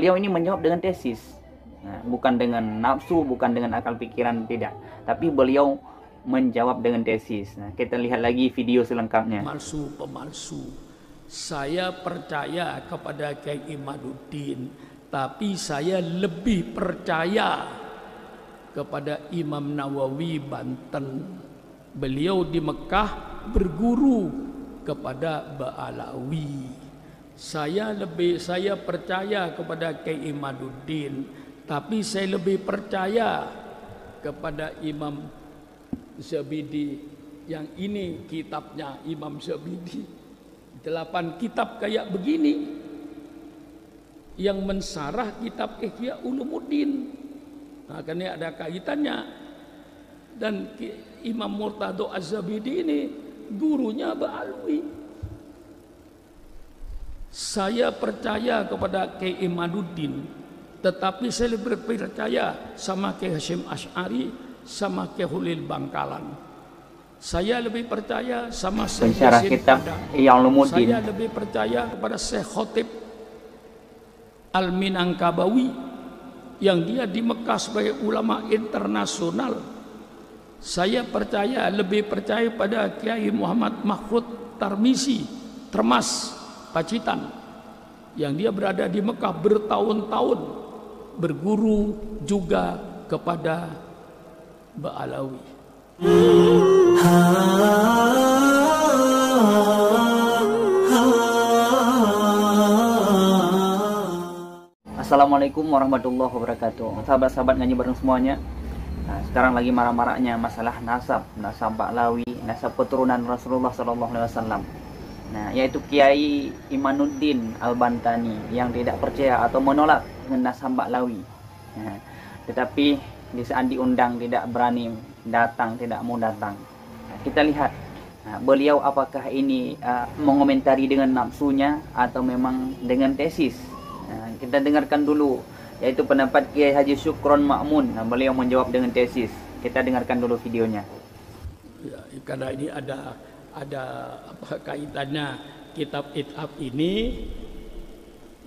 Beliau ini menjawab dengan tesis, bukan dengan nafsu, bukan dengan akal pikiran, tidak. Tapi beliau menjawab dengan tesis. Nah, kita lihat lagi video selengkapnya. Pemalsu. Saya percaya kepada Kiai Imaduddin, tapi saya lebih percaya kepada Imam Nawawi Banten. Beliau di Mekah berguru kepada Ba'alawi. Saya percaya kepada Kiai Imaduddin, tapi saya lebih percaya kepada Imam Zabidi. Yang ini kitabnya Imam Zabidi, 8 kitab kayak begini yang mensarah kitab Ihya Ulumuddin. Nah, karena ada kaitannya. Dan Imam Murtado Az-Zabidi ini gurunya Ba'alwi. Saya percaya kepada Kiai Imaduddin, tetapi saya lebih percaya sama Kiai Hasyim Asy'ari, sama Kiai Hulil Bangkalan. Saya lebih percaya sama Syekh Yasin kitab Ihya Ulumuddin. Saya lebih percaya kepada Syekh Khotib Al-Minangkabawi yang dia di Mekah sebagai ulama internasional. Saya lebih percaya pada Kiai Muhammad Mahfud Tarmisi, Termas, Pacitan, yang dia berada di Mekah bertahun-tahun berguru juga kepada Ba'alawi. Assalamualaikum warahmatullahi wabarakatuh. Sahabat-sahabat ngaji bareng semuanya. Nah, sekarang lagi marah-marahnya masalah nasab Ba'alawi, nasab keturunan Rasulullah SAW. Nah, yaitu Kiai Imaduddin Al-Bantani yang tidak percaya atau menolak dengan nasab Ba'alawi. Nah, tetapi di saat diundang tidak berani datang, tidak mau datang. Nah, kita lihat beliau apakah ini mengomentari dengan nafsunya atau memang dengan tesis. Nah, kita dengarkan dulu, yaitu pendapat Kiai Haji Syukron Ma'mun. Nah, beliau menjawab dengan tesis. Kita dengarkan dulu videonya. Ya, karena ini ada apa kaitannya kitab Ithaf ini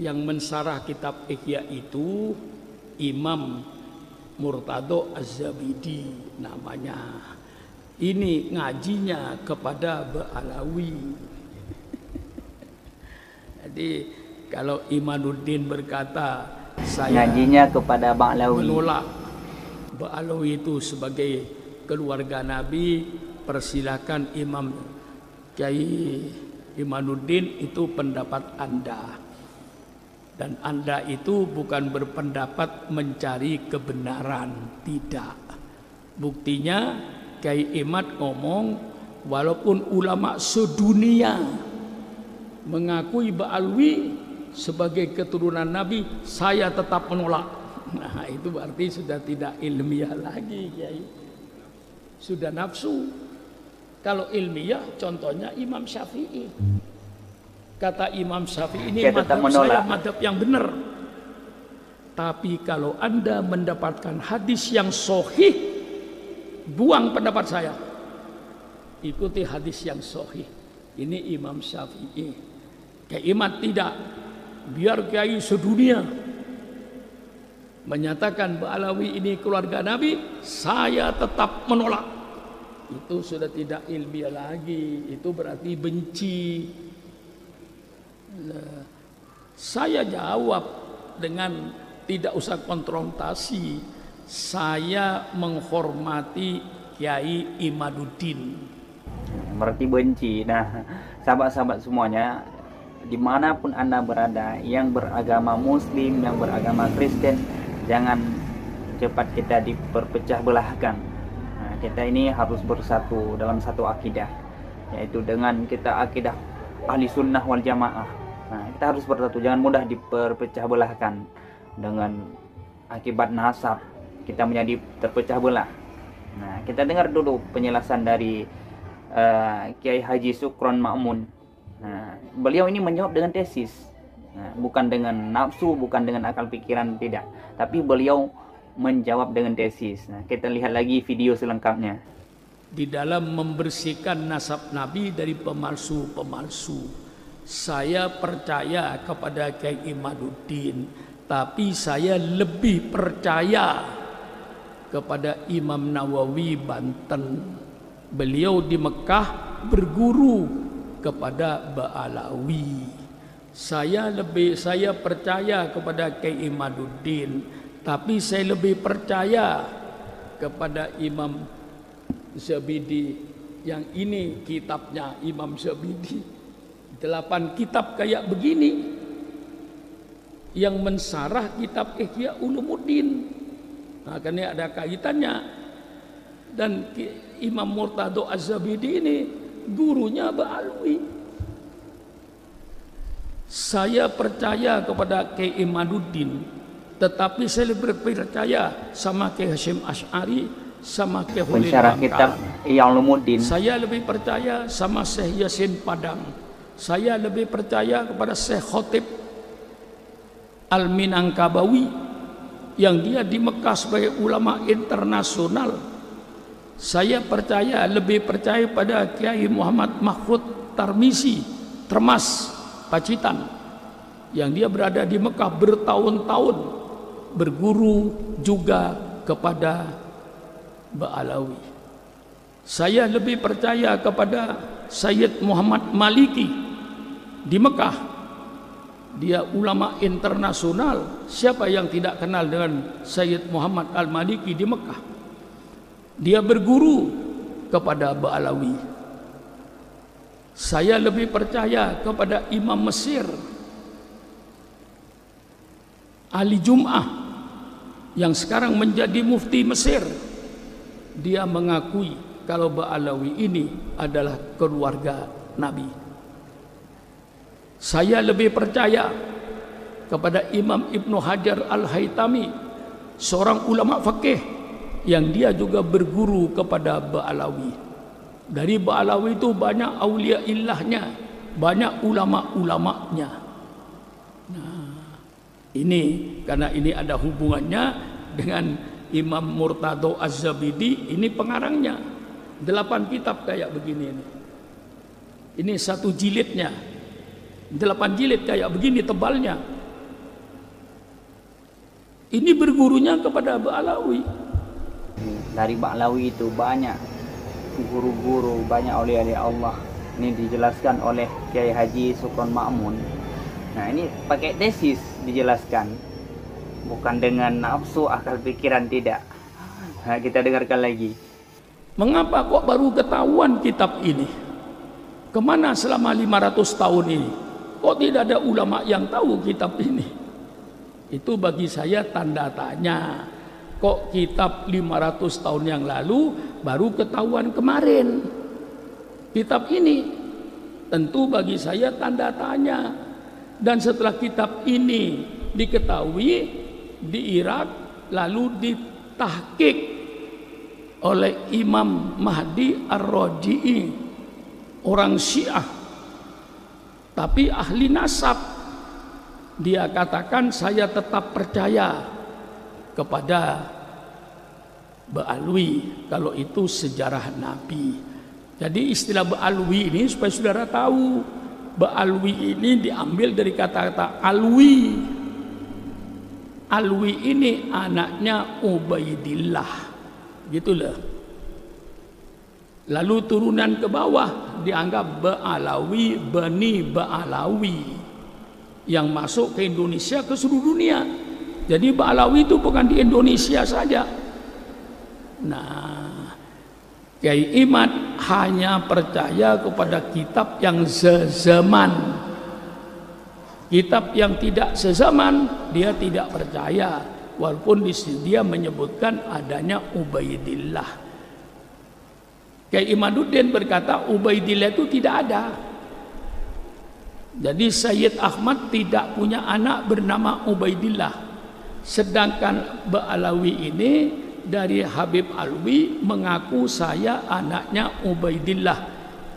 yang mensarah kitab Ihya itu Imam Murtado Az-Zabidi namanya. Ini ngajinya kepada Ba'alawi. Jadi kalau Imaduddin berkata saya ngajinya kepada Ba'alawi, menolak Ba'alawi itu sebagai keluarga Nabi, persilakan Imam Kiai Imaduddin, itu pendapat Anda. Dan Anda itu bukan berpendapat mencari kebenaran, tidak. Buktinya Kiai Imad ngomong, walaupun ulama sedunia mengakui Ba'alwi sebagai keturunan Nabi, saya tetap menolak. Nah, itu berarti sudah tidak ilmiah lagi, Kiai. Sudah nafsu. Kalau ilmiah, contohnya Imam Syafi'i. Kata Imam Syafi'i, ini madhab saya madhab yang benar. Tapi kalau Anda mendapatkan hadis yang sahih, buang pendapat saya. Ikuti hadis yang sahih. Ini Imam Syafi'i. Kiai Imad tidak. Biar kiai sedunia menyatakan Ba'alawi ini keluarga Nabi, saya tetap menolak. Itu sudah tidak ilmiah lagi, itu berarti benci. Nah, saya jawab dengan tidak usah konfrontasi. Saya menghormati Kiai Imaduddin. Berarti benci. Nah, sahabat-sahabat semuanya, dimanapun Anda berada, yang beragama Muslim, yang beragama Kristen, jangan cepat kita diperpecah belahkan. Kita ini harus bersatu dalam satu akidah, yaitu dengan kita akidah ahli sunnah wal jamaah. Nah, kita harus bersatu, jangan mudah diperpecah belahkan dengan akibat nasab kita menjadi terpecah belah. Nah, kita dengar dulu penjelasan dari Kiai Haji Syukron Ma'mun. Nah, beliau ini menjawab dengan tesis, bukan dengan nafsu, bukan dengan akal pikiran, tidak. Tapi beliau menjawab dengan tesis. Nah, kita lihat lagi video selengkapnya. Di dalam membersihkan nasab Nabi dari pemalsu-pemalsu, saya percaya kepada Kiai Imaduddin, tapi saya lebih percaya kepada Imam Nawawi Banten. Beliau di Mekah berguru kepada Ba'alawi. Saya percaya kepada Kiai Imaduddin, tapi saya lebih percaya kepada Imam Zabidi. Yang ini kitabnya Imam Zabidi, 8 kitab kayak begini yang mensarah kitab Ihya Ulumuddin. Nah, karena ada kaitannya. Dan Imam Murtado Az-Zabidi ini gurunya Ba'alwi. Saya percaya kepada Kiai Imaduddin, tetapi saya lebih percaya sama Kiai Hasyim Asy'ari, sama Kiai Khalil pensyarah kitab Ihya Ulumuddin. Saya lebih percaya sama Syekh Yasin Padang. Saya lebih percaya kepada Syekh Khotib Al-Minangkabawi yang dia di Mekah sebagai ulama internasional. Saya lebih percaya pada Kiai Muhammad Mahfud Tarmisi, Termas, Pacitan, yang dia berada di Mekah bertahun-tahun berguru juga kepada Ba'alawi. Saya lebih percaya kepada Sayyid Muhammad Maliki di Mekah. Dia ulama internasional. Siapa yang tidak kenal dengan Sayyid Muhammad Al-Maliki di Mekah? Dia berguru kepada Ba'alawi. Saya lebih percaya kepada Imam Mesir Ali Jum'ah yang sekarang menjadi mufti Mesir. Dia mengakui kalau Ba'alawi ini adalah keluarga Nabi. Saya lebih percaya kepada Imam Ibnu Hajar Al-Haytami, seorang ulama fikih yang dia juga berguru kepada Ba'alawi. Dari Ba'alawi itu banyak aulia illahnya, banyak ulama-ulamanya. Nah, ini karena ini ada hubungannya dengan Imam Murtado Az-Zabidi, ini pengarangnya. 8 kitab kayak begini ini. Ini 1 jilidnya. 8 jilid kayak begini tebalnya. Ini bergurunya kepada Ba'alawi. Dari Ba'alawi itu banyak guru-guru, banyak aulia-aulia Allah. Ini dijelaskan oleh Kiai Haji Sukron Ma'mun. Nah, ini pakai tesis dijelaskan, bukan dengan nafsu akal pikiran, tidak. Nah, kita dengarkan lagi. Mengapa kok baru ketahuan kitab ini? Kemana selama 500 tahun ini? Kok tidak ada ulama yang tahu kitab ini? Itu bagi saya tanda tanya. Kok kitab 500 tahun yang lalu baru ketahuan kemarin? Kitab ini tentu bagi saya tanda tanya. Dan setelah kitab ini diketahui di Irak, lalu ditahqiq oleh Imam Mahdi Ar-Raji'i, orang Syiah tapi ahli nasab. Dia katakan, saya tetap percaya kepada Ba'alwi kalau itu sejarah Nabi. Jadi istilah Ba'alwi ini supaya saudara tahu, Ba'alwi ini diambil dari kata-kata alwi. Alwi ini anaknya Ubaidillah, gitulah. Lalu turunan ke bawah dianggap Ba'alawi, Bani Ba'alawi, yang masuk ke Indonesia, ke seluruh dunia. Jadi Ba'alawi itu bukan di Indonesia saja. Nah, Kiai Imad hanya percaya kepada kitab yang sezaman. Kitab yang tidak sezaman dia tidak percaya, walaupun di sini dia menyebutkan adanya Ubaidillah. Kiai Imaduddin berkata Ubaidillah itu tidak ada. Jadi Sayyid Ahmad tidak punya anak bernama Ubaidillah. Sedangkan Ba'alawi ini dari Habib Alwi mengaku saya anaknya Ubaidillah.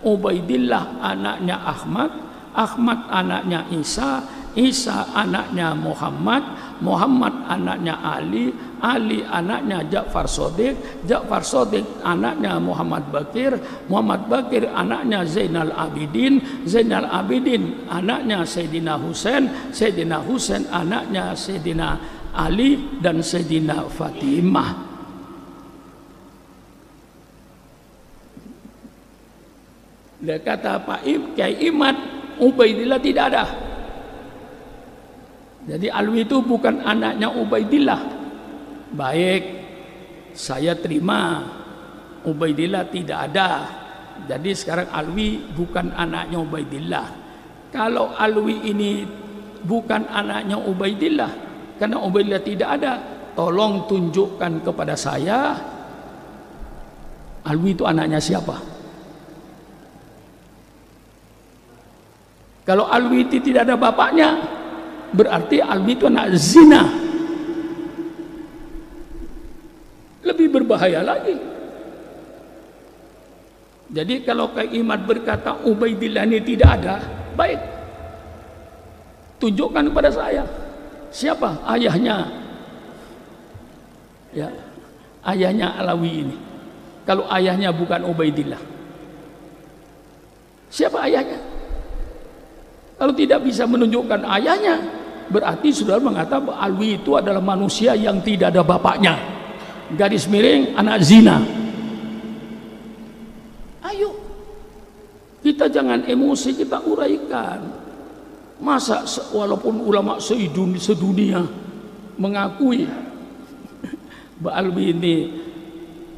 Ubaidillah anaknya Ahmad, Ahmad anaknya Isa, Isa anaknya Muhammad, Muhammad anaknya Ali, Ali anaknya Ja'far Shadiq, Ja'far Shadiq anaknya Muhammad Bakir, Muhammad Bakir anaknya Zainal Abidin, Zainal Abidin anaknya Sayyidina Husain, Sayyidina Husain anaknya Sayyidina Ali dan Sayyidina Fatimah. Dia kata Pak Kiai Imad, Ubaidillah tidak ada. Jadi Alwi itu bukan anaknya Ubaidillah. Baik, saya terima Ubaidillah tidak ada. Jadi sekarang Alwi bukan anaknya Ubaidillah. Kalau Alwi ini bukan anaknya Ubaidillah, karena Ubaidillah tidak ada, tolong tunjukkan kepada saya Alwi itu anaknya siapa. Kalau Alwi itu tidak ada bapaknya, berarti Alwi itu anak zina. Lebih berbahaya lagi. Jadi kalau Kiai Imad berkata Ubaidillah ini tidak ada, baik, tunjukkan kepada saya siapa ayahnya, ya, ayahnya Alawi ini. Kalau ayahnya bukan Ubaidillah, siapa ayahnya? Kalau tidak bisa menunjukkan ayahnya, berarti saudara mengatakan bahwa Alwi itu adalah manusia yang tidak ada bapaknya. Garis miring, anak zina. Ayo, kita jangan emosi, kita uraikan. Masa walaupun ulama sedunia mengakui bahwa Alwi ini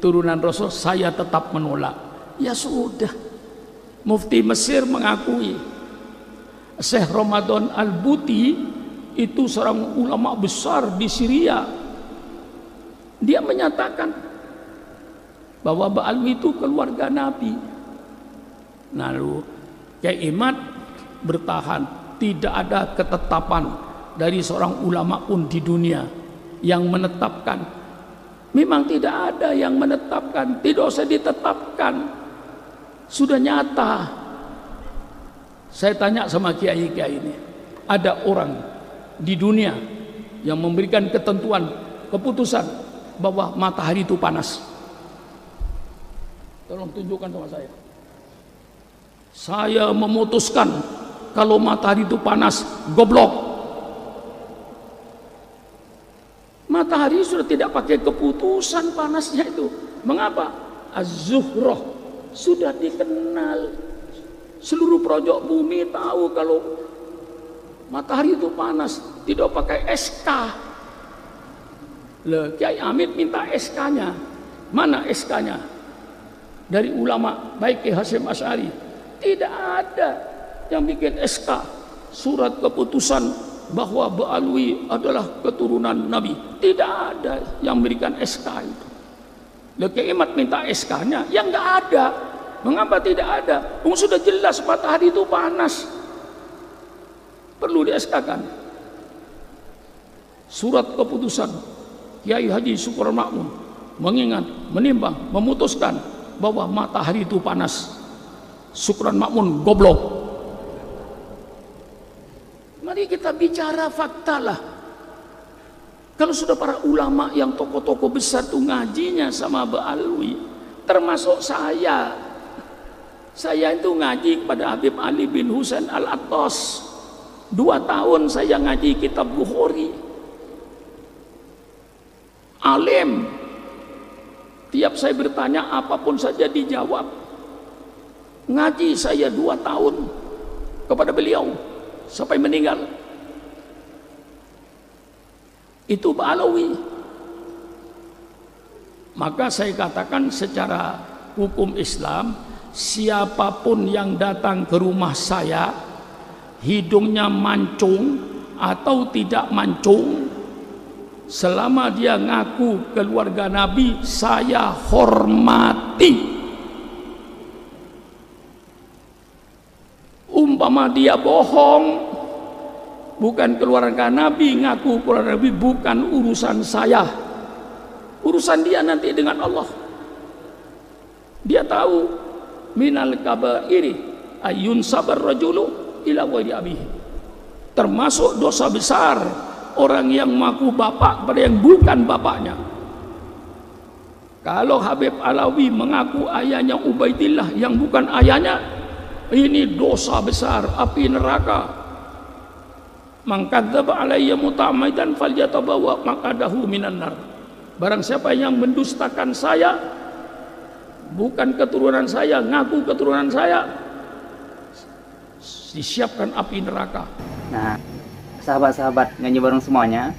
turunan Rasul, saya tetap menolak. Ya sudah, Mufti Mesir mengakui. Syekh Ramadan Al-Buti itu seorang ulama besar di Syria. Dia menyatakan bahwa Ba'alwi itu keluarga Nabi. Lalu Kiai Imad bertahan, tidak ada ketetapan dari seorang ulama pun di dunia yang menetapkan. Memang tidak ada yang menetapkan, tidak usah ditetapkan, sudah nyata. Saya tanya sama kiai-kiai ini, ada orang di dunia yang memberikan ketentuan, keputusan bahwa matahari itu panas? Tolong tunjukkan sama saya. Saya memutuskan kalau matahari itu panas, goblok. Matahari sudah tidak pakai keputusan panasnya itu. Mengapa? Az-Zuhroh sudah dikenal. Seluruh pojok bumi tahu kalau matahari itu panas, tidak pakai SK. Kiai Amin minta SK-nya. Mana SK-nya? Dari ulama, baik Kiai Hasyim Asy'ari. Tidak ada yang bikin SK, surat keputusan bahwa Ba'alwi adalah keturunan Nabi. Tidak ada yang memberikan SK itu. Kiai Imad minta SK-nya, yang nggak ada. Mengapa tidak ada? Sudah jelas matahari itu panas. Perlu di-SK-kan. Surat keputusan Kiai Haji Syukur Makmun mengingat, menimbang, memutuskan bahwa matahari itu panas. Syukran Makmun goblok. Mari kita bicara fakta lah. Kalau sudah para ulama yang tokoh-tokoh besar tuh ngajinya sama Ba'alwi, termasuk saya itu ngaji kepada Habib Ali bin Husain Al-Attas. 2 tahun saya ngaji kitab Bukhari. Alim, tiap saya bertanya apapun saja dijawab. Ngaji saya 2 tahun kepada beliau sampai meninggal. Itu Ba'alawi. Maka saya katakan secara hukum Islam, siapapun yang datang ke rumah saya, hidungnya mancung atau tidak mancung, selama dia ngaku keluarga Nabi, saya hormati. Umpama dia bohong, bukan keluarga Nabi, ngaku keluarga Nabi, bukan urusan saya, urusan dia nanti dengan Allah. Dia tahu minal kabairi ayun sabar rajulu ila wali abihi, termasuk dosa besar orang yang mengaku bapak pada yang bukan bapaknya. Kalau Habib Alawi mengaku ayahnya Ubaidillah yang bukan ayahnya, ini dosa besar, api neraka. Man kadzdzaba alayya muta'ammidan falyatabawa maq'adahu minan nar. Barang siapa yang mendustakan saya, bukan keturunan saya, ngaku keturunan saya, disiapkan api neraka. Nah, sahabat-sahabat ngaji bareng semuanya,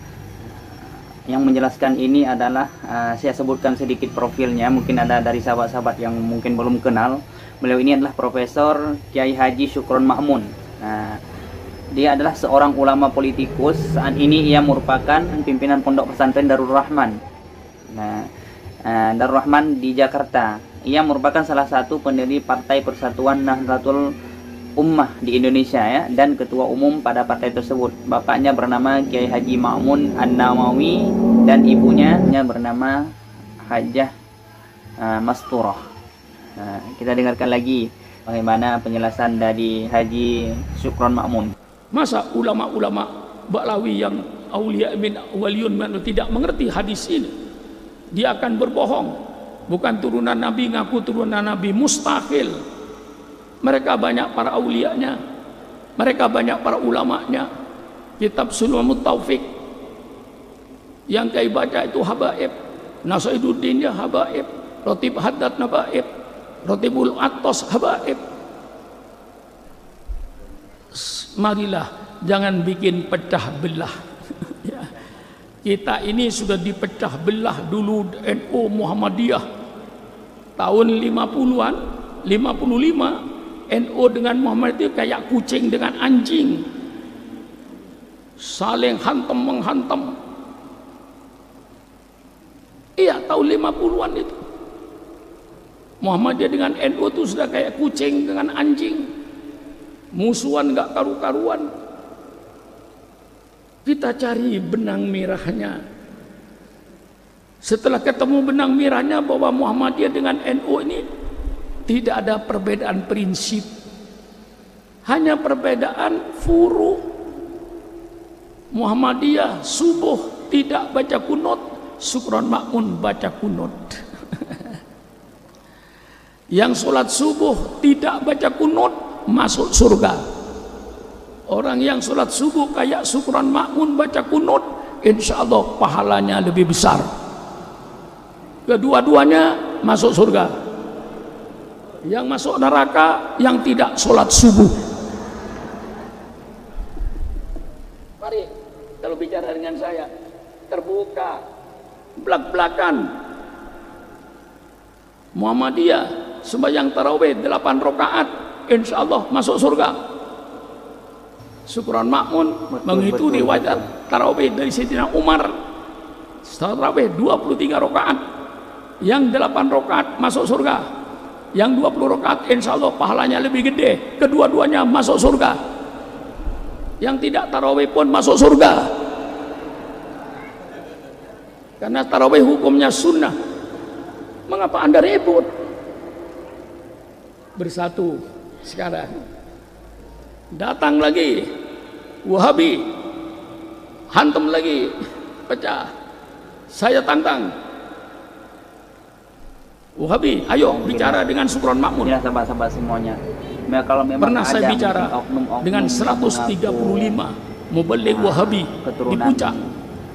yang menjelaskan ini adalah saya sebutkan sedikit profilnya. Mungkin ada dari sahabat-sahabat yang mungkin belum kenal. Beliau ini adalah Profesor Kiai Haji Syukron Ma'mun. Nah, dia adalah seorang ulama politikus. Saat ini ia merupakan pimpinan Pondok Pesantren Darul Rahman. Nah, Darul Rahman di Jakarta. Ia merupakan salah satu pendiri Partai Persatuan Nahdlatul Ummah di Indonesia ya, dan ketua umum pada partai tersebut. Bapaknya bernama Kiai Haji Ma'mun An-Nawawi dan ibunya bernama Hajah Masturah. Nah, kita dengarkan lagi bagaimana penjelasan dari Haji Syukron Ma'mun. Masa ulama-ulama Baklawi yang aulia min waliyun man tidak mengerti hadis ini? Dia akan berbohong. Bukan turunan Nabi, ngaku turunan Nabi, mustahil. Mereka banyak para aulianya, mereka banyak para ulamanya. Kitab Sulmamut Taufik yang Kiai baca itu habaib, Nasaiduddin ya habaib, Rotib Haddad nabaib, Rotibul Atos habaib. Marilah jangan bikin pecah belah. Ya. Kita ini sudah dipecah belah dulu. NU Muhammadiyah tahun 50-an, 55 NU dengan Muhammad itu kayak kucing dengan anjing, saling hantam menghantam. Iya, tahun 50-an itu Muhammadiyah dengan NU itu sudah kayak kucing dengan anjing, musuhan nggak karu-karuan. Kita cari benang merahnya. Setelah ketemu benang merahnya bahwa Muhammadiyah dengan NU ini tidak ada perbedaan prinsip, hanya perbedaan furu. Muhammadiyah subuh tidak baca kunut, Syukron Ma'mun baca kunut. Yang sholat subuh tidak baca kunut masuk surga. Orang yang sholat subuh kayak Syukron Ma'mun baca kunut, insya Allah pahalanya lebih besar. Kedua-duanya masuk surga. Yang masuk neraka yang tidak sholat subuh. Mari kalau bicara dengan saya terbuka, belak-belakan. Muhammadiyah sembahyang tarawih 8 rakaat, insya Allah masuk surga. Syukron Ma'mun mengikuti riwayat tarawih dari Sayyidina Umar, tarawih 23 rakaat, yang 8 rakaat masuk surga. Yang 20 rakaat insya Allah pahalanya lebih gede. Kedua-duanya masuk surga. Yang tidak tarawih pun masuk surga. Karena tarawih hukumnya sunnah. Mengapa Anda ribut? Bersatu sekarang. Datang lagi Wahabi, hantam lagi, pecah. Saya tantang Wahabi, ayo bicara dengan Syukron Ma'mun. Ya, sahabat-sahabat semuanya. Kalau memang pernah saya bicara oknum-oknum dengan 135 mubaligh Wahabi di puncak.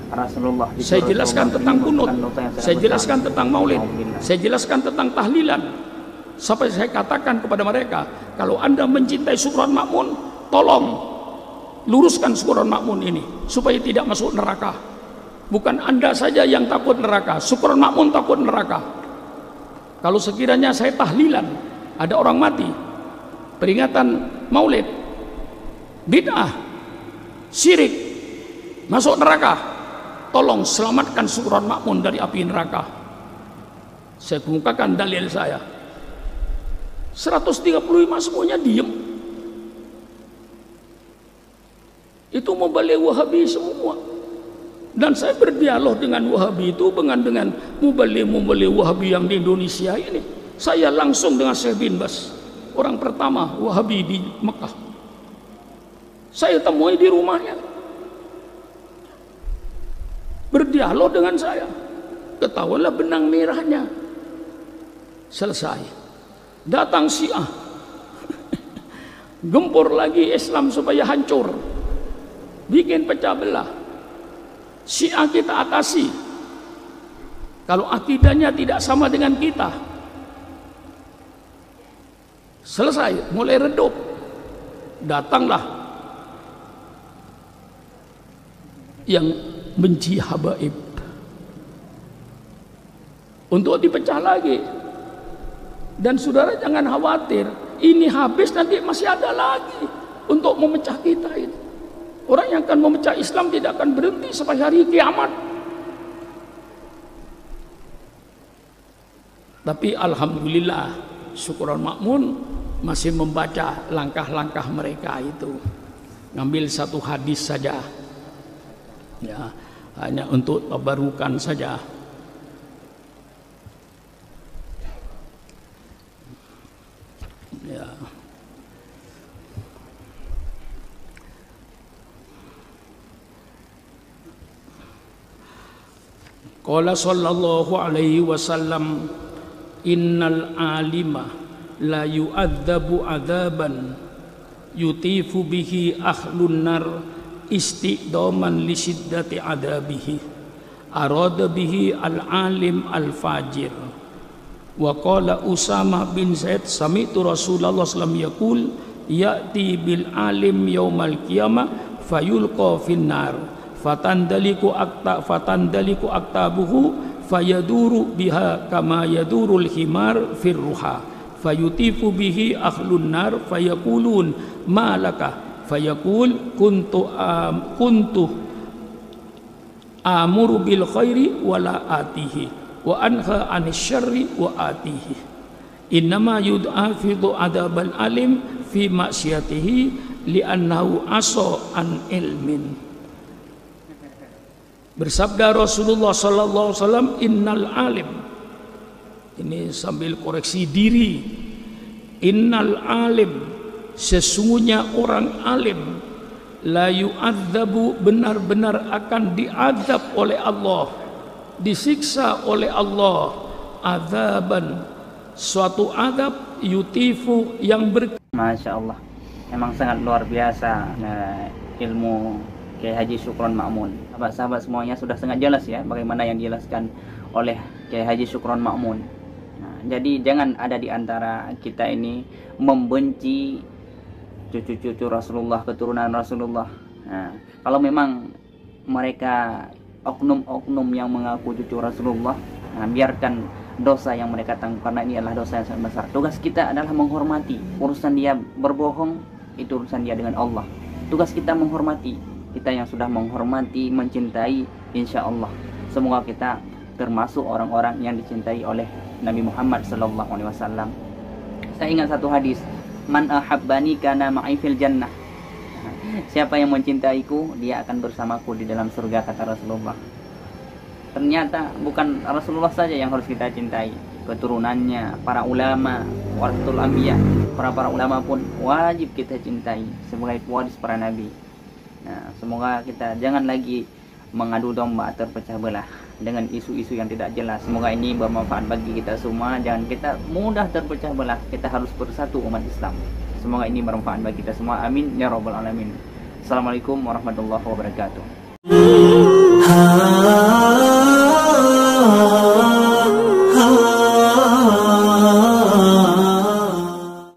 Rasulullah, saya jelaskan tentang kunut, saya jelaskan tentang maulid, saya jelaskan tentang tahlilan. Sampai saya katakan kepada mereka, kalau Anda mencintai Syukron Ma'mun, tolong luruskan Syukron Ma'mun ini supaya tidak masuk neraka. Bukan Anda saja yang takut neraka, Syukron Ma'mun takut neraka. Kalau sekiranya saya tahlilan, ada orang mati, peringatan maulid, bid'ah, syirik, masuk neraka, tolong selamatkan Syukron Ma'mun dari api neraka. Saya kemukakan dalil saya. 135 semuanya diem. Itu mubaligh Wahabi semua. Dan saya berdialog dengan Wahabi itu dengan mubaligh Wahabi yang di Indonesia ini. Saya langsung dengan Syekh bin Bas, orang pertama Wahabi di Mekah. Saya temui di rumahnya. berdialog dengan saya. Ketahuilah benang merahnya. Selesai. Datang Syiah. Gempur lagi Islam supaya hancur. Bikin pecah belah. Syiah kita atasi. Kalau akidahnya tidak sama dengan kita, selesai, mulai redup. Datanglah yang benci habaib untuk dipecah lagi. Dan saudara jangan khawatir, ini habis nanti masih ada lagi untuk memecah kita ini. Orang yang akan memecah Islam tidak akan berhenti sampai hari kiamat. Tapi alhamdulillah, syukuran makmun, masih membaca langkah-langkah mereka itu. Ngambil satu hadis saja, ya, hanya untuk tabarukan saja. Ya. Qala sallallahu alaihi wasallam, innal alima la yu'adzabu adzaban yutifu bihi ahlun nar istiqdaman li shiddati adabihi arada bihi al-alim al-fajir. Wa qala Usama bin Zaid sami'tu Rasulullah sallallahu alaihi wasallam yaqul ya'ti bil alim yaumal qiyamah fayulqa fin nar fatandaliku aktabuhu fayaduru biha kama yadurul himar firruha fayutifu bihi ahlun nar fayakulun malaka fayakul kuntu amuru bil khairi wala atihi wa anha anis syarri wa atihi innama yud'afidu adabal alim fi maksiatihi li'annahu aso an ilmin. Bersabda Rasulullah sallallahu alaihi wasallam, innal alim, ini sambil koreksi diri, innal alim, sesungguhnya orang alim, la yu'adzabu, benar-benar akan diazab oleh Allah, disiksa oleh Allah, azaban, suatu azab yutifu yang Masya Allah, memang sangat luar biasa. Nah, ilmu Kiai Haji Syukron Ma'mun. Sahabat-sahabat semuanya sudah sangat jelas ya bagaimana yang dijelaskan oleh Kiai Haji Syukron Ma'mun. Nah, jadi jangan ada di antara kita ini membenci cucu-cucu Rasulullah, keturunan Rasulullah. Nah, kalau memang mereka oknum-oknum yang mengaku cucu Rasulullah, nah, biarkan dosa yang mereka tanggung, karena ini adalah dosa yang sangat besar. Tugas kita adalah menghormati. Urusan dia berbohong, itu urusan dia dengan Allah. Tugas kita menghormati. Kita yang sudah menghormati, mencintai, insya Allah semoga kita termasuk orang-orang yang dicintai oleh Nabi Muhammad SAW. Saya ingat satu hadis, man ahabbani kana ma'i fil jannah. Siapa yang mencintaiku, dia akan bersamaku di dalam surga, kata Rasulullah. Ternyata bukan Rasulullah saja yang harus kita cintai, keturunannya, para ulama, warasatul anbiya, para ulama pun wajib kita cintai sebagai pewaris para nabi. Nah, semoga kita jangan lagi mengadu domba, terpecah belah dengan isu-isu yang tidak jelas. Semoga ini bermanfaat bagi kita semua. Jangan kita mudah terpecah belah. Kita harus bersatu umat Islam. Semoga ini bermanfaat bagi kita semua. Amin ya rabbal alamin. Assalamualaikum warahmatullahi wabarakatuh.